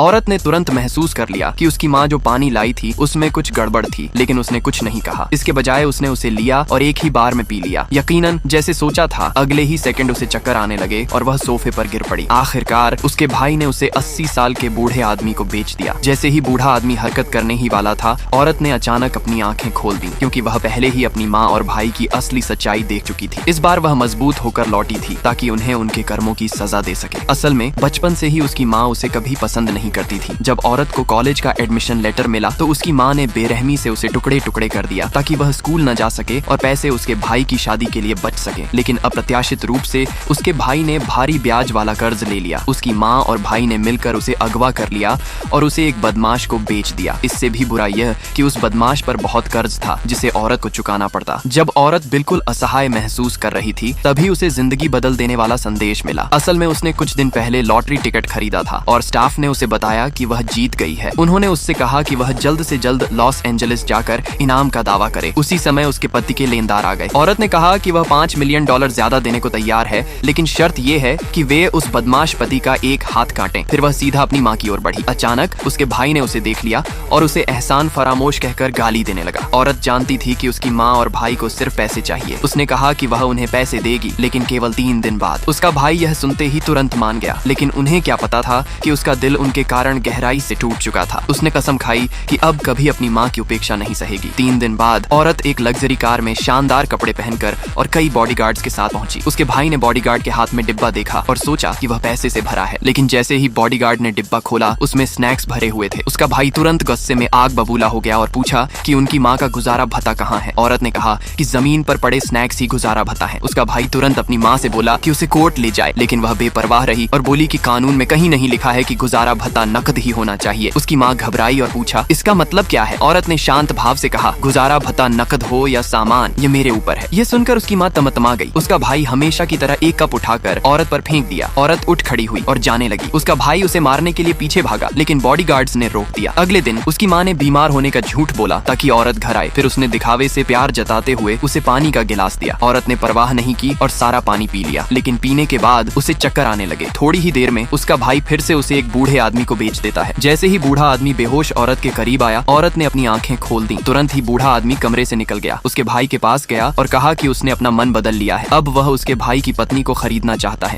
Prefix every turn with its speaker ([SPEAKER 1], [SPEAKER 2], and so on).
[SPEAKER 1] औरत ने तुरंत महसूस कर लिया कि उसकी माँ जो पानी लाई थी उसमें कुछ गड़बड़ थी, लेकिन उसने कुछ नहीं कहा। इसके बजाय उसने उसे लिया और एक ही बार में पी लिया। यकीनन जैसे सोचा था, अगले ही सेकंड उसे चक्कर आने लगे और वह सोफे पर गिर पड़ी। आखिरकार उसके भाई ने उसे 80 साल के बूढ़े आदमी को बेच दिया। जैसे ही बूढ़ा आदमी हरकत करने ही वाला था, औरत ने अचानक अपनी आंखें खोल दी, क्योंकि वह पहले ही अपनी माँ और भाई की असली सच्चाई देख चुकी थी। इस बार वह मजबूत होकर लौटी थी ताकि उन्हें उनके कर्मों की सजा दे सके। असल में बचपन से ही उसकी माँ उसे कभी पसंद नहीं करती थी। जब औरत को कॉलेज का एडमिशन लेटर मिला तो उसकी माँ ने बेरहमी से उसे टुकड़े टुकड़े कर दिया ताकि वह स्कूल न जा सके और पैसे उसके भाई की शादी के लिए बच सके। लेकिन अप्रत्याशित रूप से उसके भाई ने भारी ब्याज वाला कर्ज ले लिया। उसकी माँ और भाई ने मिलकर उसे अगवा कर लिया और उसे एक बदमाश को बेच दिया। इससे भी बुरा यह कि उस बदमाश पर बहुत कर्ज था जिसे औरत को चुकाना पड़ता। जब औरत बिल्कुल असहाय महसूस कर रही थी, तभी उसे जिंदगी बदल देने वाला संदेश मिला। असल में उसने कुछ दिन पहले लॉटरी टिकट खरीदा था और स्टाफ ने उसे बताया कि वह जीत गई है। उन्होंने उससे कहा कि वह जल्द से जल्द लॉस एंजलिस जाकर इनाम का दावा करे। उसी समय उसके पति के लेनदार आ गए। औरत ने कहा कि वह $5 मिलियन ज्यादा देने को तैयार है, लेकिन शर्त ये है कि वे उस बदमाश पति का एक हाथ काटें। फिर वह सीधा अपनी माँ की ओर बढ़ी। अचानक उसके भाई ने उसे देख लिया और उसे एहसान फरामोश कहकर गाली देने लगा। औरत जानती थी कि उसकी माँ और भाई को सिर्फ पैसे चाहिए। उसने कहा कि वह उन्हें पैसे देगी, लेकिन केवल 3 दिन बाद। उसका भाई यह सुनते ही तुरंत मान गया, लेकिन उन्हें क्या पता था कि उसका दिल उनके कारण गहराई से टूट चुका था। उसने कसम खाई कि अब कभी अपनी माँ की उपेक्षा नहीं सहेगी। 3 दिन बाद औरत एक लग्जरी कार में शानदार कपड़े पहनकर और कई बॉडीगार्ड्स के साथ पहुंची। उसके भाई ने बॉडीगार्ड के हाथ में डिब्बा देखा और सोचा कि वह पैसे से भरा है, लेकिन जैसे ही बॉडीगार्ड ने डिब्बा खोला, उसमें स्नैक्स भरे हुए थे। उसका भाई तुरंत गुस्से में आग बबूला हो गया और पूछा कि उनकी माँ का गुजारा भत्ता कहाँ है। औरत ने कहा कि जमीन पर पड़े स्नैक्स ही गुजारा भत्ता है। उसका भाई तुरंत अपनी माँ से बोला कि उसे कोर्ट ले जाए, लेकिन वह बेपरवाह रही और बोली कि कानून में कहीं नहीं लिखा है कि गुजारा भत्ता नकद ही होना चाहिए। उसकी माँ घबराई और पूछा, इसका मतलब क्या है? औरत ने शांत भाव से कहा, गुजारा भत्ता नकद हो या सामान, ये मेरे ऊपर है। यह सुनकर उसकी माँ तमतमा गई। उसका भाई हमेशा की तरह एक कप उठाकर औरत पर फेंक दिया। औरत उठ खड़ी हुई और जाने लगी। उसका भाई उसे मारने के लिए पीछे भागा, लेकिन बॉडीगार्ड्स ने रोक दिया। अगले दिन उसकी माँ ने बीमार होने का झूठ बोला ताकि औरत घर आए। फिर उसने दिखावे से प्यार जताते हुए उसे पानी का गिलास दिया। औरत ने परवाह नहीं की और सारा पानी पी लिया, लेकिन पीने के बाद उसे चक्कर आने लगे। थोड़ी ही देर में उसका भाई फिर से उसे एक बूढ़े आदमी को बेच देता है। जैसे ही बूढ़ा आदमी बेहोश औरत के करीब आया, औरत ने अपनी आंखें खोल दी। तुरंत ही बूढ़ा आदमी कमरे से निकल गया। उसके भाई के पास गया और कहा कि उसने अपना मन बदल लिया है। अब वह उसके भाई की पत्नी को खरीदना चाहता है।